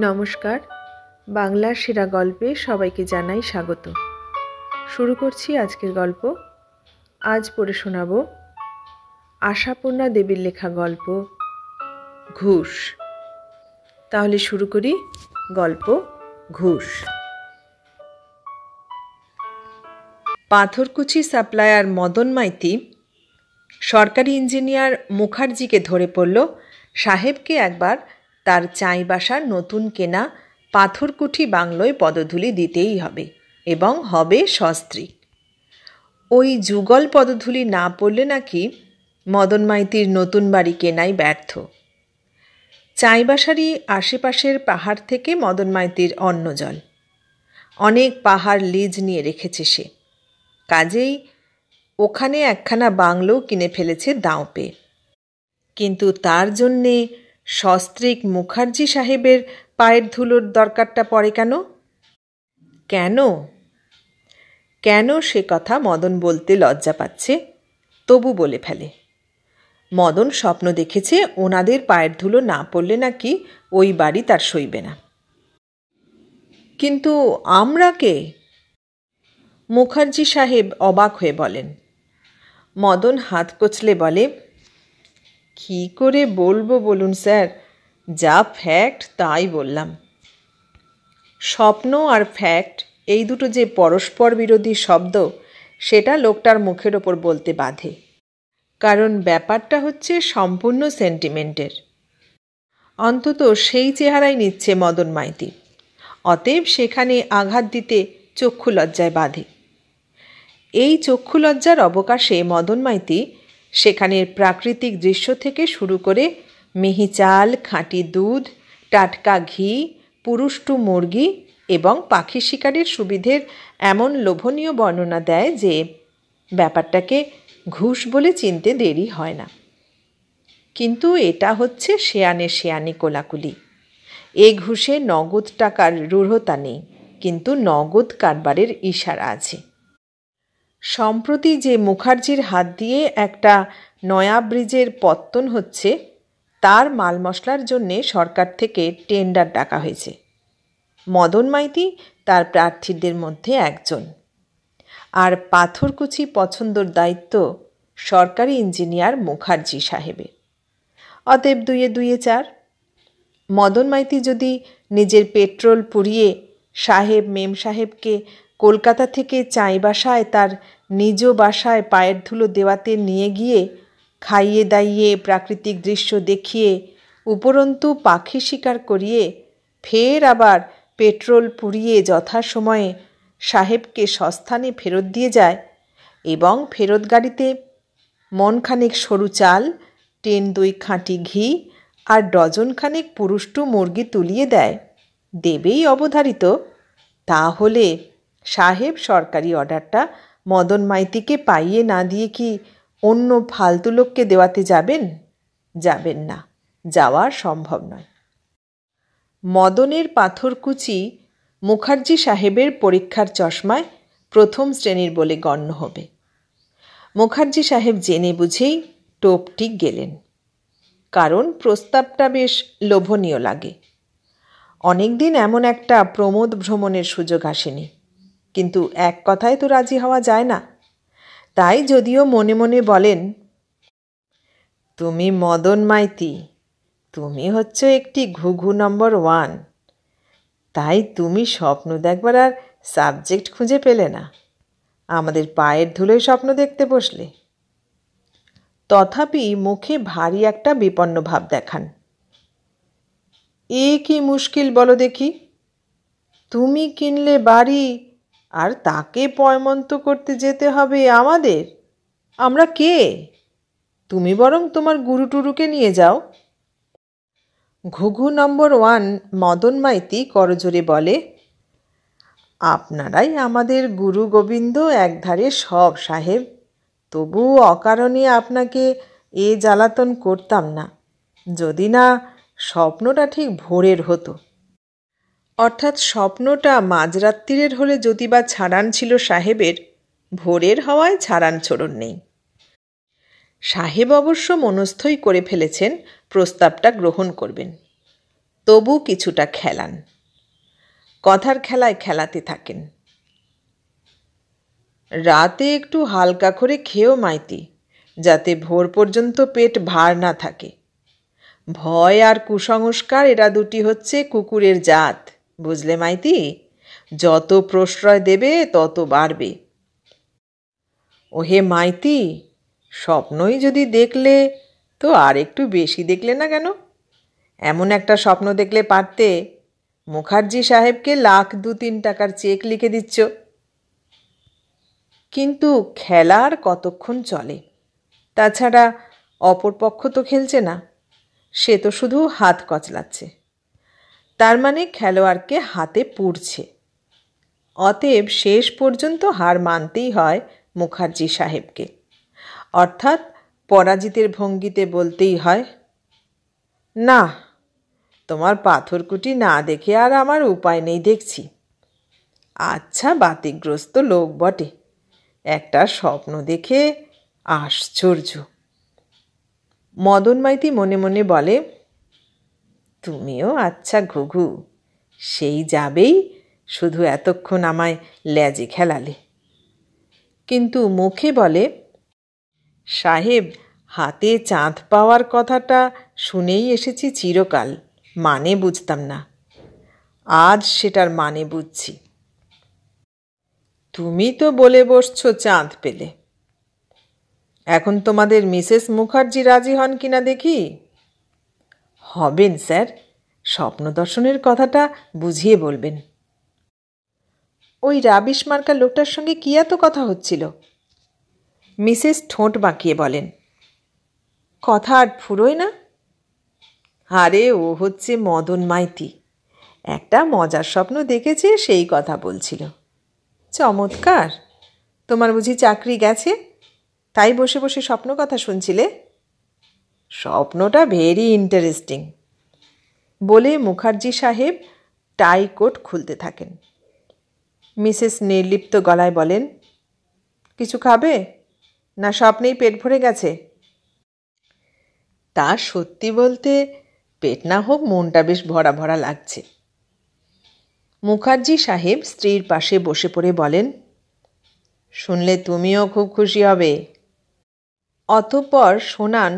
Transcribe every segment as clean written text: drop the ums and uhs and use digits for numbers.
নমস্কার। বাংলার সেরা গল্পে সবাইকে জানাই স্বাগত। শুরু করছি আজকের গল্প। আজ পড়ে শোনাব আশাপূর্ণা দেবীর লেখা গল্প ঘুষ। তাহলে শুরু করি গল্প ঘুষ। পাথরকুচি সাপ্লায়ার মদন মাইতি সরকারি ইঞ্জিনিয়ার মুখার্জিকে ধরে পড়ল সাহেবকে একবার তার চাইবাসার নতুন কেনা পাথরকুঠি বাংলোয় পদধূলি দিতেই হবে, এবং হবে সস্ত্রীক। ওই যুগল পদধূলি না পড়লে নাকি মদন মাইতির নতুন বাড়ি কেনাই ব্যর্থ। চাইবাসারই আশেপাশের পাহাড় থেকে মদন মাইতির অন্ন জল। অনেক পাহাড় লিজ নিয়ে রেখেছে সে, কাজেই ওখানে একখানা বাংলো কিনে ফেলেছে দাঁও পেয়ে। কিন্তু তার জন্যে সস্ত্রীক মুখার্জি সাহেবের পায়ের ধুলোর দরকারটা পড়ে কেন? কেন কেন সে কথা মদন বলতে লজ্জা পাচ্ছে, তবু বলে ফেলে। মদন স্বপ্ন দেখেছে ওনাদের পায়ের ধুলো না পড়লে নাকি ওই বাড়ি তার সইবে না। কিন্তু আমরা কে? মুখার্জি সাহেব অবাক হয়ে বলেন। মদন হাত কচলে বলে, কী করে বলবো বলুন স্যার, যা ফ্যাক্ট তাই বললাম। স্বপ্ন আর ফ্যাক্ট এই দুটো যে পরস্পর বিরোধী শব্দ, সেটা লোকটার মুখের ওপর বলতে বাধে, কারণ ব্যাপারটা হচ্ছে সম্পূর্ণ সেন্টিমেন্টের। অন্তত সেই চেহারাই নিচ্ছে মদন মাইতি, অতএব সেখানে আঘাত দিতে চক্ষু লজ্জায় বাধে। এই চক্ষু লজ্জার অবকাশে মদন মাইতি সেখানের প্রাকৃতিক দৃশ্য থেকে শুরু করে মিহি চাল, খাঁটি দুধ, টাটকা ঘি, পুরুষ্টু মুরগি এবং পাখি শিকারের সুবিধের এমন লোভনীয় বর্ণনা দেয় যে ব্যাপারটাকে ঘুষ বলে চিনতে দেরি হয় না। কিন্তু এটা হচ্ছে শেয়ানে শেয়ানি কোলাকুলি। এ ঘুষে নগদ টাকার রূঢ়তা নেই, কিন্তু নগদ কারবারের ইশারা আছে। সম্প্রতি যে মুখার্জির হাত দিয়ে একটা নয়া ব্রিজের পত্তন হচ্ছে, তার মাল মশলার জন্যে সরকার থেকে টেন্ডার ডাকা হয়েছে। মদন মাইতি তার প্রার্থীদের মধ্যে একজন। আর পাথরকুচি পছন্দর দায়িত্ব সরকারি ইঞ্জিনিয়ার মুখার্জি সাহেবের। অতএব দুয়ে দুয়ে চার। মদন মাইতি যদি নিজের পেট্রোল পুড়িয়ে সাহেব মেম সাহেবকে কলকাতা থেকে চাইবাসায় তার নিজ বাসায় পায়ের ধুলো দেওয়াতে নিয়ে গিয়ে খাইয়ে দাইয়ে প্রাকৃতিক দৃশ্য দেখিয়ে উপরন্তু পাখি শিকার করিয়ে ফের আবার পেট্রোল পুড়িয়ে যথাসময়ে সাহেবকে সস্থানে ফেরত দিয়ে যায়, এবং ফেরত গাড়িতে মনখানেক সরু চাল, 10-2 খাঁটি ঘি আর ডজনখানেক পুরুষ্টু মুরগি তুলিয়ে দেয়, দেবেই অবধারিত, তাহলে সাহেব সরকারি অর্ডারটা মদন মাইতিকে পাইয়ে না দিয়ে কি অন্য ফালতু লোককে দেওয়াতে যাবেন? যাবেন না, যাওয়া সম্ভব নয়। মদনের পাথরকুচি মুখার্জি সাহেবের পরীক্ষার চশমায় প্রথম শ্রেণীর বলে গণ্য হবে। মুখার্জি সাহেব জেনে বুঝেই টোপটিক গেলেন, কারণ প্রস্তাবটা বেশ লোভনীয় লাগে। অনেকদিন এমন একটা প্রমোদ ভ্রমণের সুযোগ আসেনি, কিন্তু এক কথায় তো রাজি হওয়া যায় না। তাই যদিও মনে মনে বলেন, তুমি মদন মাইতি, তুমি হচ্ছ একটি ঘুঘু নম্বর 1, তাই তুমি স্বপ্ন দেখবার আর সাবজেক্ট খুঁজে পেলে না, আমাদের পায়ের ধুলোয় স্বপ্ন দেখতে বসলে। তথাপি মুখে ভারী একটা বিপন্ন ভাব দেখান। এ কি মুশকিল বলো দেখি, তুমি কিনলে বাড়ি আর তাকে পয়মন্ত করতে যেতে হবে আমাদের? আমরা কে? তুমি বরং তোমার গুরু টুরুকে নিয়ে যাও। ঘুঘু নম্বর 1 মদন মাইতি করজোরে বলে, আপনারাই আমাদের গুরু গোবিন্দ একধারে সব সাহেব, তবু অকারণে আপনাকে এ জ্বালাতন করতাম না, যদি না স্বপ্নটা ঠিক ভোরের হতো। অর্থাৎ স্বপ্নটা মাঝরাত্রিরের হলে যদি বা ছাড়ান ছিল সাহেবের, ভোরের হওয়ায় ছাড়ান ছোড়ন নেই। সাহেব অবশ্য মনস্থই করে ফেলেছেন প্রস্তাবটা গ্রহণ করবেন। তবু কিছুটা খেলান। কথার খেলায় খেলাতে থাকেন। রাতে একটু হালকা করে খেয়েও মাইতি, যাতে ভোর পর্যন্ত পেট ভার না থাকে। ভয় আর কুসংস্কার এরা দুটি হচ্ছে কুকুরের জাত, বুঝলে মাইতি? যত প্রশ্রয় দেবে তত বাড়বে। ওহে মাইতি, স্বপ্নই যদি দেখলে তো আর একটু বেশি দেখলে না কেন? এমন একটা স্বপ্ন দেখলে পারতে মুখার্জি সাহেবকে লাখ 2-3 টাকার চেক লিখে দিচ্ছ। কিন্তু খেলার কতক্ষণ চলে? তাছাড়া অপরপক্ষ তো খেলছে না, সে তো শুধু হাত কচলাচ্ছে। তার মানে খেলোয়াড়কে হাতে পুড়ছে। অতএব শেষ পর্যন্ত হার মানতেই হয় মুখার্জি সাহেবকে। অর্থাৎ পরাজিতের ভঙ্গিতে বলতেই হয়, না, তোমার পাথরকুটি না দেখে আর আমার উপায় নেই দেখছি। আচ্ছা বাতিগ্রস্ত লোক বটে, একটা স্বপ্ন দেখে আশ্চর্য। মদন মাইতি মনে মনে বলে, তুমিও আচ্ছা ঘুঘু, সেই যাবেই, শুধু এতক্ষণ আমায় ল্যাজে খেলালে। কিন্তু মুখে বলে, সাহেব, হাতে চাঁদ পাওয়ার কথাটা শুনেই এসেছি চিরকাল, মানে বুঝতাম না, আজ সেটার মানে বুঝছি। তুমি তো বলে বসছো চাঁদ পেলে। এখন তোমাদের মিসেস মুখার্জি রাজি হন কিনা দেখি। হবেন স্যার, স্বপ্ন দর্শনের কথাটা বুঝিয়ে বলবেন। ওই রাবিশ মার্কা লোকটার সঙ্গে কি এত কথা হচ্ছিল? মিসেস ঠোঁট বাঁকিয়ে বলেন, কথা আর ফুরোয় না। আরে ও হচ্ছে মদন মাইতি, একটা মজার স্বপ্ন দেখেছে সেই কথা বলছিল। চমৎকার, তোমার বুঝি চাকরি গেছে, তাই বসে বসে স্বপ্ন কথা শুনছিলে? স্বপ্নটা ভেরি ইন্টারেস্টিং, বলে মুখার্জি সাহেব টাই কোট খুলতে থাকেন। মিসেস নির্লিপ্ত গলায় বলেন, কিছু খাবে না স্বপ্নেই পেট ভরে গেছে? তা সত্যি বলতে পেট না হোক মনটা বেশ ভরা ভরা লাগছে। মুখার্জি সাহেব স্ত্রীর পাশে বসে পড়ে বলেন, শুনলে তুমিও খুব খুশি হবে। অতঃপর শোনান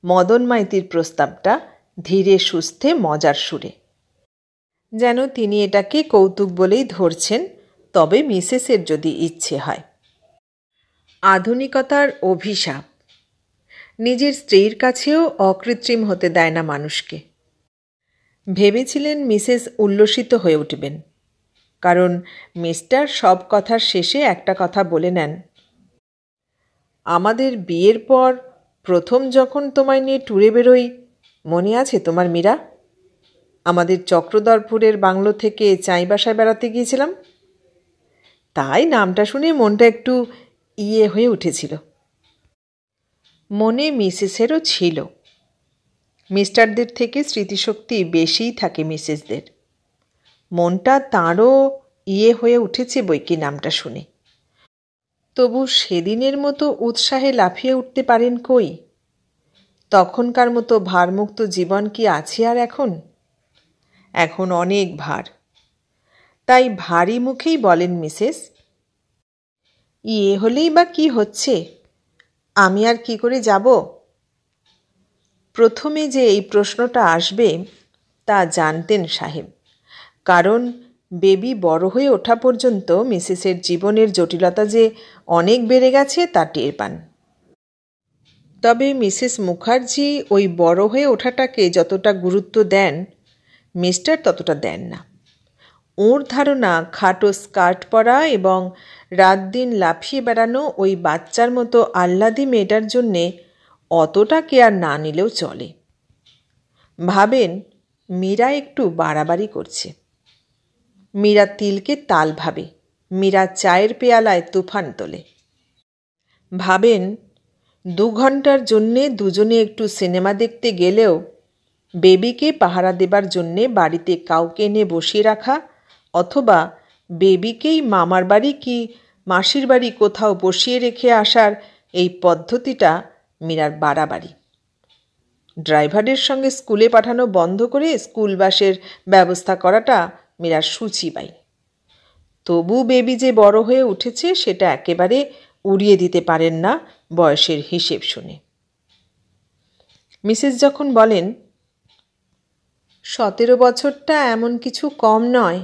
মদন মাইতির প্রস্তাবটা ধীরে সুস্থে মজার সুরে, যেন তিনি এটাকে কৌতুক বলেই ধরছেন, তবে মিসেসের যদি ইচ্ছে হয়। আধুনিকতার অভিশাপ নিজের স্ত্রীর কাছেও অকৃত্রিম হতে দেয় না মানুষকে। ভেবেছিলেন মিসেস উল্লসিত হয়ে উঠবেন, কারণ মিস্টার সব কথার শেষে একটা কথা বলে নেন, আমাদের বিয়ের পর প্রথম যখন তোমায় নিয়ে ট্যুরে বেরোই, মনে আছে তোমার মীরা? আমাদের চক্রধরপুরের বাংলো থেকে চাইবাসায় বেড়াতে গিয়েছিলাম। তাই নামটা শুনে মনটা একটু ইয়ে হয়ে উঠেছিল। মনে মিসেসেরও ছিল। মিস্টারদের থেকে স্মৃতিশক্তি বেশিই থাকে মিসেসদের। মনটা তাঁরও ইয়ে হয়ে উঠেছে বইকি নামটা শুনে। তবু সেদিনের মতো উৎসাহে লাফিয়ে উঠতে পারেন কই? তখনকার মতো ভারমুক্ত জীবন কি আছে আর এখন? এখন অনেক ভার। তাই ভারী মুখেই বলেন মিসেস, ইয়ে হলেই বা কি হচ্ছে, আমি আর কি করে যাব? প্রথমে যে এই প্রশ্নটা আসবে তা জানতেন সাহেব, কারণ বেবি বড় হয়ে ওঠা পর্যন্ত মিসেসের জীবনের জটিলতা যে অনেক বেড়ে গেছে তা টের পান। তবে মিসেস মুখার্জি ওই বড় হয়ে ওঠাটাকে যতটা গুরুত্ব দেন, মিস্টার ততটা দেন না। ওর ধারণা খাটো স্কার্ট পরা এবং রাত দিন লাফিয়ে বেড়ানো ওই বাচ্চার মতো আহ্লাদি মেয়েটার জন্যে অতটা কেয়ার না নিলেও চলে। ভাবেন মীরা একটু বাড়াবাড়ি করছে। মীরা তিলকে তাল ভাবে, মীরা চায়ের পেয়ালায় তুফান তোলে। ভাবেন 2 ঘন্টার জন্যে দুজনে একটু সিনেমা দেখতে গেলেও বেবিকে পাহারা দেবার জন্যে বাড়িতে কাউকে এনে বসিয়ে রাখা, অথবা বেবিকেই মামার বাড়ি কি মাসির বাড়ি কোথাও বসিয়ে রেখে আসার এই পদ্ধতিটা মীরার বাড়াবাড়ি। ড্রাইভারের সঙ্গে স্কুলে পাঠানো বন্ধ করে স্কুল বাসের ব্যবস্থা করাটা মীরার সুচিবাই। তবু বেবি যে বড় হয়ে উঠেছে সেটা একেবারে উড়িয়ে দিতে পারেন না বয়সের হিসেব শুনে। মিসেস যখন বলেন, 17 বছরটা এমন কিছু কম নয়,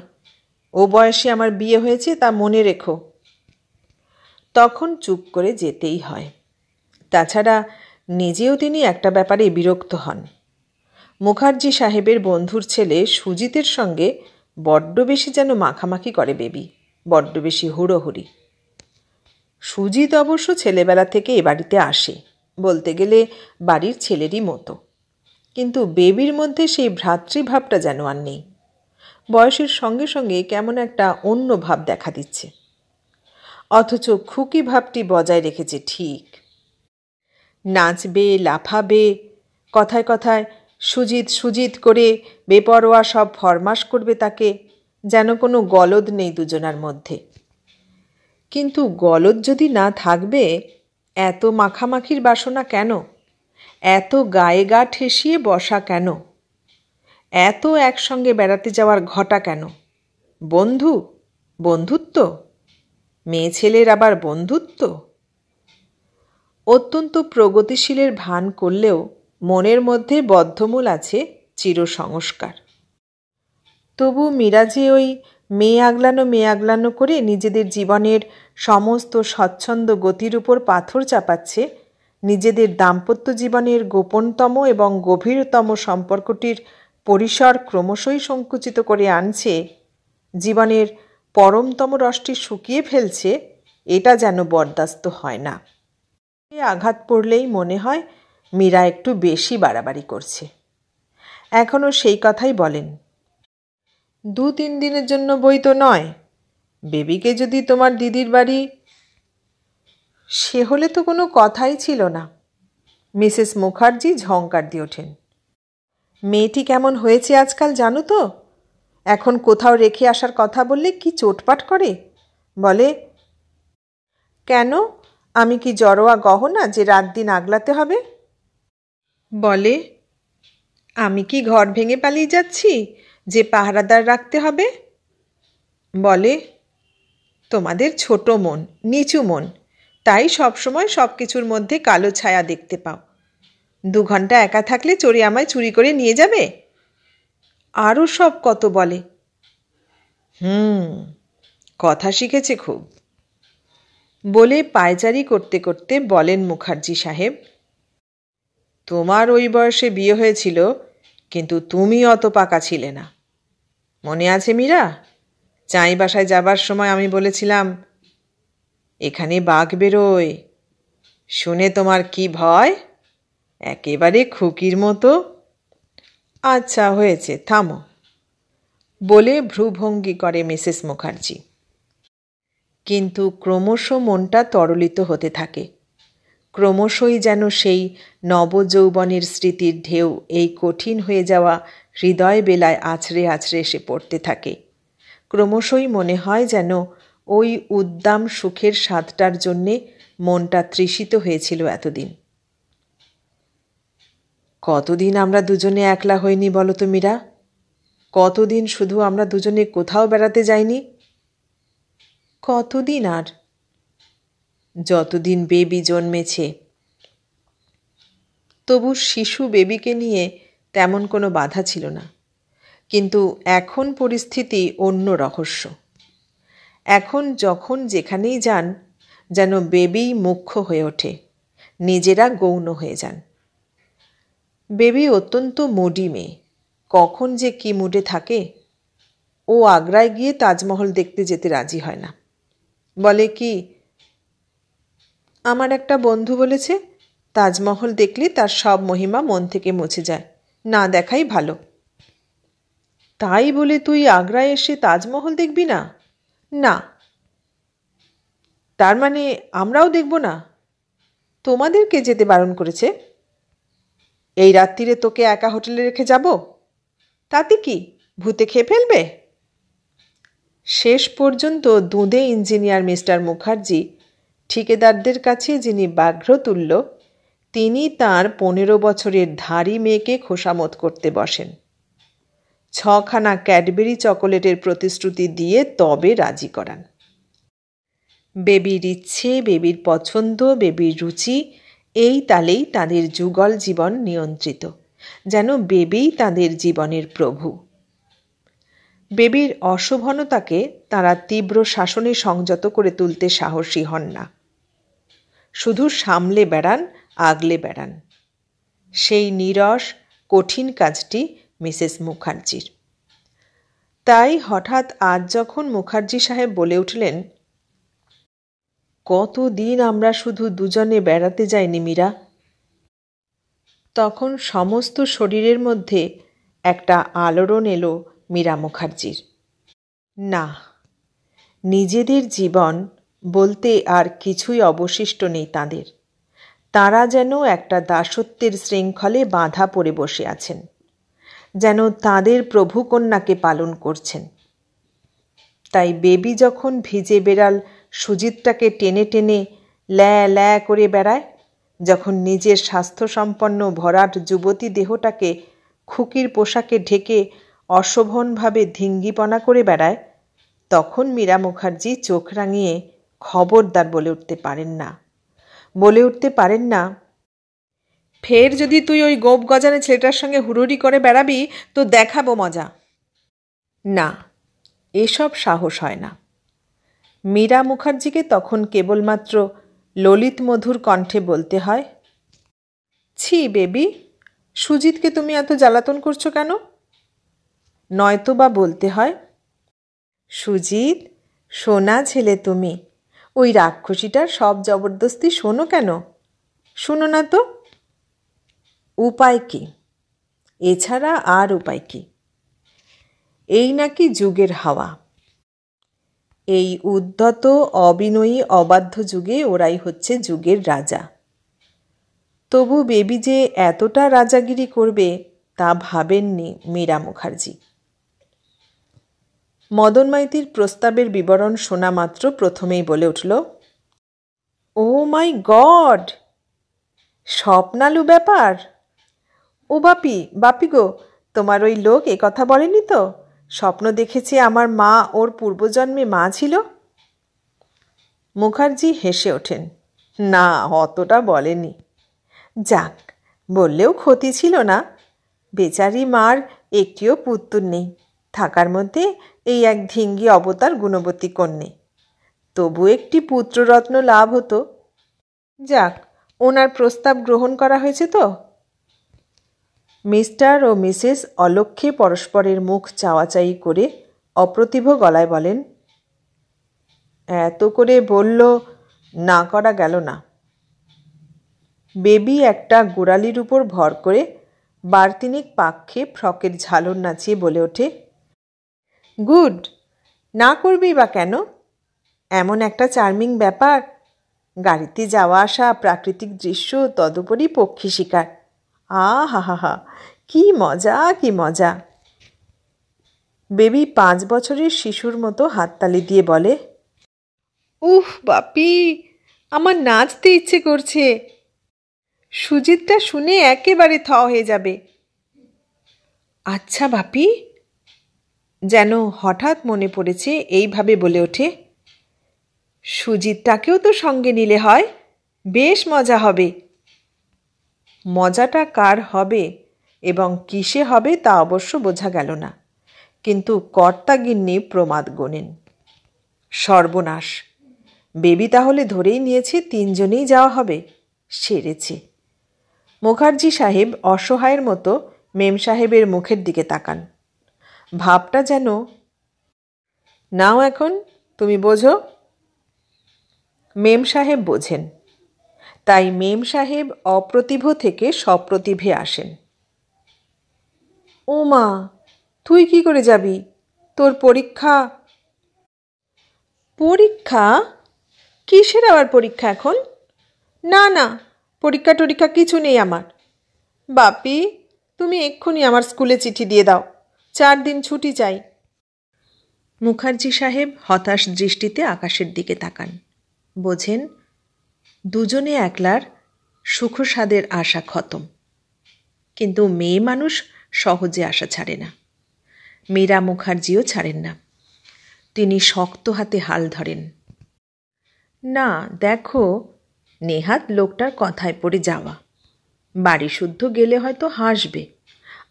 ও বয়সে আমার বিয়ে হয়েছে তা মনে রেখো, তখন চুপ করে যেতেই হয়। তাছাড়া নিজেও তিনি একটা ব্যাপারে বিরক্ত হন। মুখার্জি সাহেবের বন্ধুর ছেলে সুজিতের সঙ্গে বড্ড বেশি যেন মাখামাখি করে বেবি, বড্ড বেশি হুড়োহুড়ি। সুজিত অবশ্য ছেলেবেলা থেকে এ বাড়িতে আসে, বলতে গেলে বাড়ির ছেলেরই মতো, কিন্তু বেবির মধ্যে সেই ভ্রাতৃভাবটা যেন আর নেই। বয়সের সঙ্গে সঙ্গে কেমন একটা অন্য ভাব দেখা দিচ্ছে, অথচ খুকি ভাবটি বজায় রেখেছে ঠিক। নাচবে, লাফাবে, কথায় কথায় সুজিত সুজিত করে বেপরোয়া সব ফরমাস করবে তাকে, যেন কোনো গলদ নেই দুজনার মধ্যে। কিন্তু গলদ যদি না থাকবে, এত মাখামাখির বাসনা কেন? এত গায়ে গা ঠেসিয়ে বসা কেন? এত একসঙ্গে বেড়াতে যাওয়ার ঘটা কেন? বন্ধুত্ব? মেয়ে ছেলের আবার বন্ধুত্ব? অত্যন্ত প্রগতিশীলের ভান করলেও মনের মধ্যে বদ্ধমূল আছে চিরসংস্কার। তবু মীরা যে ওই মেয়ে আগলানো করে নিজেদের জীবনের সমস্ত স্বচ্ছন্দ গতির উপর পাথর চাপাচ্ছে, নিজেদের দাম্পত্য জীবনের গোপনতম এবং গভীরতম সম্পর্কটির পরিসর ক্রমশই সংকুচিত করে আনছে, জীবনের পরমতম রসটি শুকিয়ে ফেলছে, এটা যেন বরদাস্ত হয় না। আঘাত পড়লেই মনে হয় মীরা একটু বেশি বাড়াবাড়ি করছে। এখনও সেই কথাই বলেন, 2-3 দিনের জন্য বই তো নয়, বেবিকে যদি তোমার দিদির বাড়ি। সে হলে তো কোনো কথাই ছিল না। মিসেস মুখার্জি ঝঙ্কার দিয়ে ওঠেন, মেয়েটি কেমন হয়েছে আজকাল জানো তো? এখন কোথাও রেখে আসার কথা বললে কি চোটপাট করে, বলে, কেন আমি কি জড়োয়া গহনা যে রাত দিন আগলাতে হবে? বলে, আমি কি ঘর ভেঙে পালিয়ে যাচ্ছি যে পাহারাদার রাখতে হবে? বলে, তোমাদের ছোট মন, নিচু মন, তাই সবসময় সব কিছুর মধ্যে কালো ছায়া দেখতে পাও। 2 ঘন্টা একা থাকলে চোরে আমায় চুরি করে নিয়ে যাবে। আরও সব কত বলে। কথা শিখেছে খুব। বলে পায়চারি করতে করতে বলেন মুখার্জি সাহেব, তোমার ওই বয়সে বিয়ে হয়েছিল, কিন্তু তুমি অত পাকা ছিলে না। মনে আছে মীরা? চাই বাসায় যাবার সময় আমি বলেছিলাম, এখানে বাঘ বেরোয়, শুনে তোমার কি ভয়? একেবারে খুকির মতো। আচ্ছা হয়েছে, থামো, বলে ভ্রুভঙ্গি করে মিসেস মুখার্জি। কিন্তু ক্রমশ মনটা তরলিত হতে থাকে। ক্রমশই যেন সেই নবযৌবনের স্মৃতির ঢেউ এই কঠিন হয়ে যাওয়া হৃদয় বেলায় আছড়ে আছড়ে এসে পড়তে থাকে। ক্রমশই মনে হয় যেন ওই উদ্দাম সুখের স্বাদটার জন্যে মনটা তৃষিত হয়েছিল এতদিন। কতদিন আমরা দুজনে একলা হইনি বলো তো মীরা? কতদিন শুধু আমরা দুজনে কোথাও বেড়াতে যাইনি? কতদিন? আর যতদিন বেবি জন্মেছে। তবু শিশু বেবিকে নিয়ে তেমন কোনো বাধা ছিল না, কিন্তু এখন পরিস্থিতি অন্য রহস্য। এখন যখন যেখানেই যান যেন বেবি মুখ্য হয়ে ওঠে, নিজেরা গৌণ হয়ে যান। বেবি অত্যন্ত মুডি মেয়ে, কখন যে কি মুডে থাকে। ও আগ্রায় গিয়ে তাজমহল দেখতে যেতে রাজি হয় না। বলে কি, আমার একটা বন্ধু বলেছে তাজমহল দেখলে তার সব মহিমা মন থেকে মুছে যায়, না দেখাই ভালো। তাই বলে তুই আগ্রায় এসে তাজমহল দেখবি না? না। তার মানে আমরাও দেখব না? তোমাদেরকে যেতে বারণ করেছে? এই রাত্রিরে তোকে একা হোটেলে রেখে যাব? তাতে কি, ভূতে খেয়ে ফেলবে? শেষ পর্যন্ত দুঁদে ইঞ্জিনিয়ার মিস্টার মুখার্জি ঠিকেদারদের কাছে যিনি ব্যাঘ্রতুল্য, তিনি তাঁর 15 বছরের ধাড়ি মেয়েকে খোশামত করতে বসেন। 6খানা ক্যাডবেরি চকোলেটের প্রতিশ্রুতি দিয়ে তবে রাজি করান। বেবির ইচ্ছে, বেবির পছন্দ, বেবির রুচি, এই তালেই তাদের যুগল জীবন নিয়ন্ত্রিত, যেন বেবিই তাদের জীবনের প্রভু। বেবির অশোভনতাকে তারা তীব্র শাসনে সংযত করে তুলতে সাহসী হন না, শুধু সামলে বেড়ান, আগলে বেড়ান। সেই নীরস কঠিন কাজটি মিসেস মুখার্জির। তাই হঠাৎ আজ যখন মুখার্জি সাহেব বলে উঠলেন, কতদিন আমরা শুধু দুজনে বেড়াতে যাইনি মীরা, তখন সমস্ত শরীরের মধ্যে একটা আলোড়ন এলো মীরা মুখার্জির। না, নিজেদের জীবন বলতে আর কিছুই অবশিষ্ট নেই তাঁদের। তাঁরা যেন একটা দাসত্বের শৃঙ্খলে বাঁধা পড়ে বসে আছেন, যেন তাঁদের প্রভুকন্যাকে পালন করছেন। তাই বেবি যখন ভিজে বেড়াল সুজিতটাকে টেনে টেনে ল্যা করে বেড়ায়, যখন নিজের স্বাস্থ্যসম্পন্ন ভরাট যুবতী দেহটাকে খুকির পোশাকে ঢেকে অশোভনভাবে ধিঙ্গিপনা করে বেড়ায়, তখন মীরা মুখার্জি চোখ রাঙিয়ে খবরদার বলে উঠতে পারেন না, ফের যদি তুই ওই গোপ গজানে ছেলেটার সঙ্গে হুড়োড়ি করে বেড়াবি তো দেখাবো মজা। না, এসব সাহস হয় না। মীরা মুখার্জিকে তখন কেবলমাত্র ললিত মধুর কণ্ঠে বলতে হয়, ছি বেবি, সুজিতকে তুমি এত জ্বালাতন করছো কেন? নয়তো বা বলতে হয়, সুজিত সোনা ছেলে তুমি, ওই রাক্ষসীটার সব জবরদস্তি শোনো কেন? শুনো না তো। উপায় কি? এছাড়া আর উপায় কি? এই নাকি যুগের হাওয়া। এই উদ্ধত অবিনয়ী অবাধ্য যুগে ওরাই হচ্ছে যুগের রাজা। তবু বেবি যে এতটা রাজাগিরি করবে তা ভাবেননি মীরা মুখার্জি। মদন মাইতির প্রস্তাবের বিবরণ শোনা মাত্র প্রথমেই বলে উঠল, ও মাই গড, স্বপ্নালু ব্যাপার। ও বাপি গো, তোমার ওই লোক এ কথা বলেনি তো স্বপ্ন দেখেছে আমার মা ওর পূর্বজন্মে মা ছিল? মুখার্জি হেসে ওঠেন, না, অতটা বলেনি। যাক, বললেও ক্ষতি ছিল না। বেচারি মার একটিও পুত্র নেই, থাকার মধ্যে এই এক ধিঙ্গি অবতার গুণবতী কন্যে। তবু একটি পুত্ররত্ন লাভ হতো। যাক, ওনার প্রস্তাব গ্রহণ করা হয়েছে তো? মিস্টার ও মিসেস অলক্ষ্যে পরস্পরের মুখ চাওয়াচাই করে অপ্রতিভ গলায় বলেন, এত করে বলল, না করা গেল না। বেবি একটা গোড়ালির উপর ভর করে বারতিনিক পাক্ষে ফ্রকের ঝালর নাচিয়ে বলে ওঠে, গুড, না করবেই বা কেন? এমন একটা চার্মিং ব্যাপার, গাড়িতে যাওয়া আসা, প্রাকৃতিক দৃশ্য, তদুপরি পক্ষী শিকার। হা, কি মজা, কি মজা। বেবি 5 বছরের শিশুর মতো হাততালি দিয়ে বলে, উফ বাপি, আমার নাচতে ইচ্ছে করছে। সুজিতটা শুনে একেবারে থ হয়ে যাবে। আচ্ছা বাপি, যেন হঠাৎ মনে পড়েছে এইভাবে বলে ওঠে, সুজিতটাকেও তো সঙ্গে নিলে হয়, বেশ মজা হবে। মজাটা কার হবে এবং কিসে হবে তা অবশ্য বোঝা গেল না, কিন্তু কর্তাগিন্নি প্রমাদ গোনেন। সর্বনাশ, বেবি তাহলে ধরেই নিয়েছে 3 জনেই যাওয়া হবে। সেরেছে। মুখার্জি সাহেব অসহায়ের মতো মেম সাহেবের মুখের দিকে তাকান। ভাবটা যেন, নাও এখন তুমি বোঝো। মেম সাহেব বোঝেন, তাই মেম সাহেব অপ্রতিভ থেকে সপ্রতিভে আসেন। ও মা, তুই কি করে যাবি? তোর পরীক্ষা। পরীক্ষা? কিসের আবার পরীক্ষা এখন? না, পরীক্ষা টরীক্ষা কিছু নেই আমার। বাপি, তুমি এক্ষুনি আমার স্কুলে চিঠি দিয়ে দাও, 4 দিন ছুটি চাই। মুখার্জি সাহেব হতাশ দৃষ্টিতে আকাশের দিকে তাকান। বোঝেন, দুজনে একলার সুখস্বাদের আশা খতম। কিন্তু মেয়ে মানুষ সহজে আশা ছাড়ে না। মীরা মুখার্জিও ছাড়েন না। তিনি শক্ত হাতে হাল ধরেন। না দেখো, নেহাত লোকটার কথায় পড়ে যাওয়া। বাড়ি শুদ্ধ গেলে হয়তো হাসবে।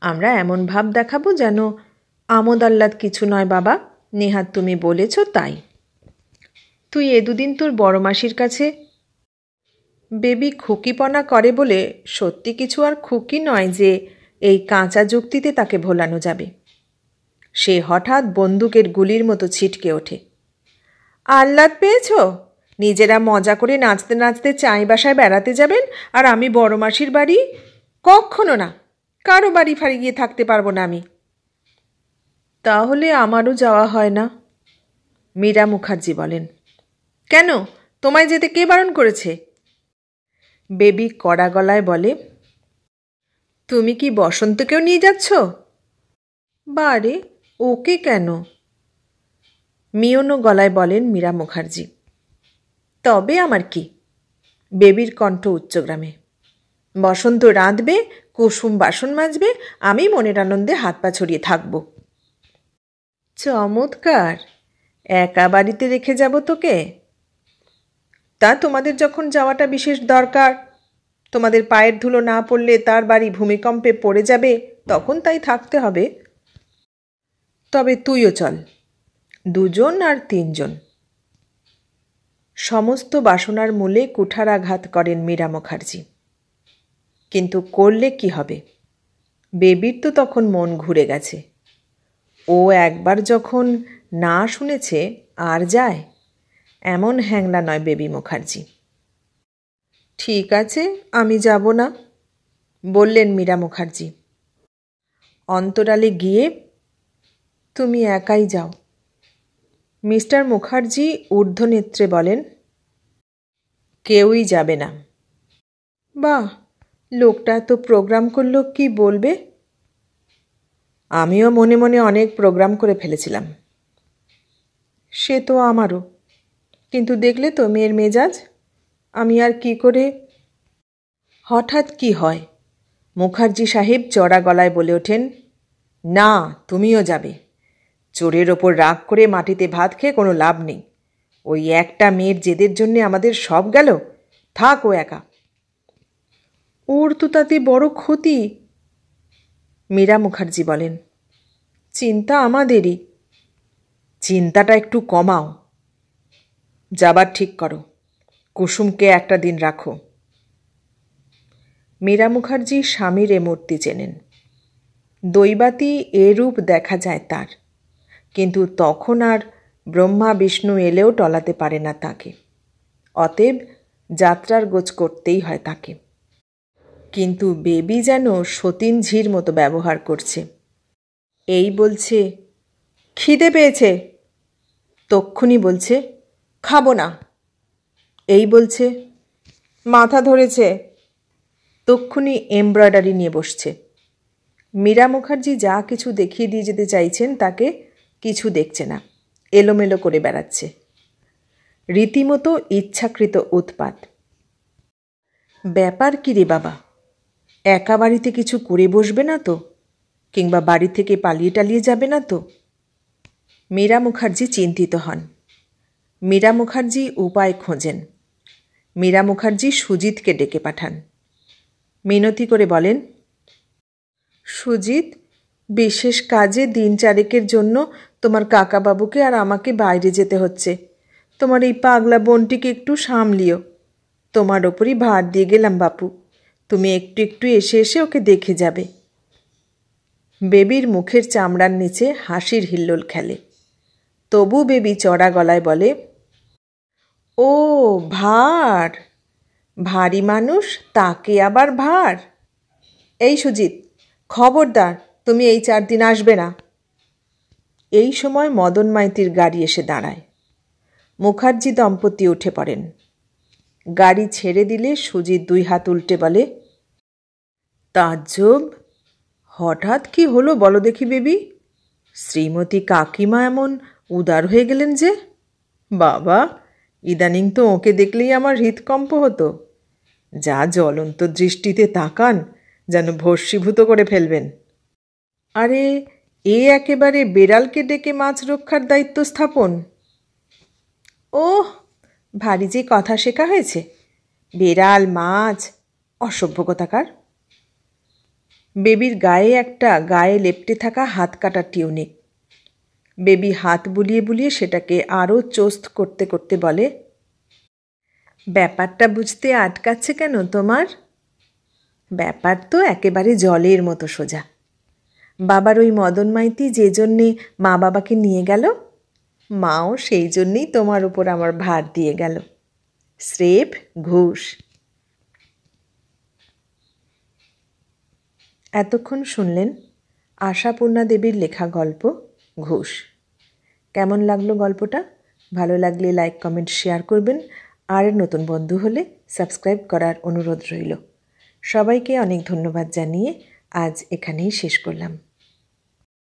আমরা এমন ভাব দেখাবো যেন আমোদ আহ্লাদ কিছু নয় বাবা, নেহাত তুমি বলেছ তাই। তুই এ দুদিন তোর বড় মাসির কাছে। বেবি খুকিপনা করে বলে সত্যি কিছু আর খুকি নয় যে এই কাঁচা যুক্তিতে তাকে ভোলানো যাবে। সে হঠাৎ বন্দুকের গুলির মতো ছিটকে ওঠে। আহ্লাদ পেয়েছ? নিজেরা মজা করে নাচতে নাচতে চাই বাসায় বেড়াতে যাবেন, আর আমি বড় মাসির বাড়ি? কখনো না, কারো বাড়ি ফাড়ি গিয়ে থাকতে পারবো না আমি। তাহলে আমারও যাওয়া হয় না, মীরা মুখার্জি বলেন। কেন, তোমায় যেতে কে বারণ করেছে? বেবি কড়া গলায় বলে, তুমি কি বসন্তকেও নিয়ে যাচ্ছ? বারে, ওকে কেন? মিয়নো গলায় বলেন মীরা মুখার্জি। তবে আমার কি? বেবির কণ্ঠ উচ্চগ্রামে। বসন্ত রাঁধবে, কুসুম বাসন মাজবে, আমি মনের আনন্দে হাত পা ছড়িয়ে থাকব। চমৎকার, একা বাড়িতে রেখে যাব তোকে? তা তোমাদের যখন যাওয়াটা বিশেষ দরকার, তোমাদের পায়ের ধুলো না পড়লে তার বাড়ি ভূমিকম্পে পড়ে যাবে, তখন তাই থাকতে হবে। তবে তুইও চল, 2 জন আর 3 জন। সমস্ত বাসনার মূলে কুঠারাঘাত করেন মীরা মুখার্জি। কিন্তু করলে কি হবে? বেবির তো তখন মন ঘুরে গেছে। ও একবার যখন না শুনেছে আর যায়, এমন হ্যাংলা নয় বেবি মুখার্জি। ঠিক আছে, আমি যাব না, বললেন মীরা মুখার্জি। অন্তরালে গিয়ে, তুমি একাই যাও। মিস্টার মুখার্জি ঊর্ধ্বনেত্রে বলেন, কেউই যাবে না। বাহ, লোকটা তো প্রোগ্রাম করলো, কি বলবে? আমিও মনে মনে অনেক প্রোগ্রাম করে ফেলেছিলাম। সে তো আমারও, কিন্তু দেখলে তো মেয়ের মেজাজ। আমি আর কি করে। হঠাৎ কি হয়? মুখার্জি সাহেব চড়া গলায় বলে ওঠেন, না, তুমিও যাবে। চোরের ওপর রাগ করে মাটিতে ভাত খেয়ে কোনো লাভ নেই। ওই একটা মেয়ের জেদের জন্যে আমাদের সব গেল। থাক ও একা। ওর তো তাতে বড় ক্ষতি, মীরা মুখার্জি বলেন। চিন্তা আমাদেরই। চিন্তাটা একটু কমাও। যাবার ঠিক করো। কুসুমকে একটা দিন রাখো। মীরা মুখার্জি স্বামীর এ মূর্তি চেনেন। দৈবাতি এ রূপ দেখা যায় তার, কিন্তু তখন আর ব্রহ্মা বিষ্ণু এলেও টলাতে পারে না তাকে। অতএব যাত্রার গোছ করতেই হয় তাকে। কিন্তু বেবি যেন সতীন ঝির মতো ব্যবহার করছে। এই বলছে, খিদে পেয়েছে, তক্ষুনি বলছে, খাবো না। এই বলছে, মাথা ধরেছে, তক্ষুনি এমব্রয়ডারি নিয়ে বসছে। মীরা মুখার্জি যা কিছু দেখিয়ে দিয়ে যেতে চাইছেন তাকে কিছু দেখছে না, এলোমেলো করে বেড়াচ্ছে। রীতিমতো ইচ্ছাকৃত উৎপাত। ব্যাপার কি রে বাবা, একা বাড়িতে কিছু করে বসবে না তো? কিংবা বাড়ি থেকে পালিয়ে টালিয়ে যাবে না তো? মীরা মুখার্জি চিন্তিত হন। মীরা মুখার্জি উপায় খোঁজেন। মীরা মুখার্জি সুজিতকে ডেকে পাঠান। মিনতি করে বলেন, সুজিত, বিশেষ কাজে 3-4 জন্য তোমার কাকাবাবুকে আর আমাকে বাইরে যেতে হচ্ছে। তোমার এই পাগলা বোনটিকে একটু সামলিও। তোমার ওপরই ভার দিয়ে গেলাম বাপু, তুমি একটু একটু এসে এসে ওকে দেখে যাবে। বেবির মুখের চামড়ার নিচে হাসির হিল্লোল খেলে। তবু বেবি চড়া গলায় বলে, ও ভার, ভারী মানুষ, তাকে আবার ভার। এই সুজিত, খবরদার, তুমি এই 4 দিন আসবে না। এই সময় মদন মাইতির গাড়ি এসে দাঁড়ায়। মুখার্জি দম্পতি উঠে পড়েন। গাড়ি ছেড়ে দিলে সুজিত 2 হাত উল্টে বলে, তাজ্জব, হঠাৎ কি হলো বলো দেখি বেবি? শ্রীমতী কাকিমা এমন উদার হয়ে গেলেন যে? বাবা, ইদানিং তো ওকে দেখলেই আমার হৃৎকম্প হতো। যা জ্বলন্ত দৃষ্টিতে তাকান, যেন ভস্মীভূত করে ফেলবেন। আরে একেবারে বেড়ালকে ডেকে মাছ রক্ষার দায়িত্ব স্থাপন। ওহ, ভারী যে কথা শেখা হয়েছে। বেড়াল, মাছ, অসভ্য কথাকার। বেবির গায়ে লেপ্টে থাকা হাত কাটার টিউনিক। বেবি হাত বুলিয়ে বুলিয়ে সেটাকে আরও চোস্ত করতে করতে বলে, ব্যাপারটা বুঝতে আটকাচ্ছে কেন তোমার? ব্যাপার তো একেবারে জলের মতো সোজা। বাবার ওই মদন মাইতি যে জন্যে মা বাবাকে নিয়ে গেল, মাও সেই জন্যেই তোমার উপর আমার ভার দিয়ে গেল। স্রেফ ঘুষ। এতক্ষণ শুনলেন আশাপূর্ণা দেবীর লেখা গল্প ঘুষ। কেমন লাগলো গল্পটা? ভালো লাগলে লাইক, কমেন্ট, শেয়ার করবেন। আর নতুন বন্ধু হলে সাবস্ক্রাইব করার অনুরোধ রইল। সবাইকে অনেক ধন্যবাদ জানিয়ে আজ এখানেই শেষ করলাম।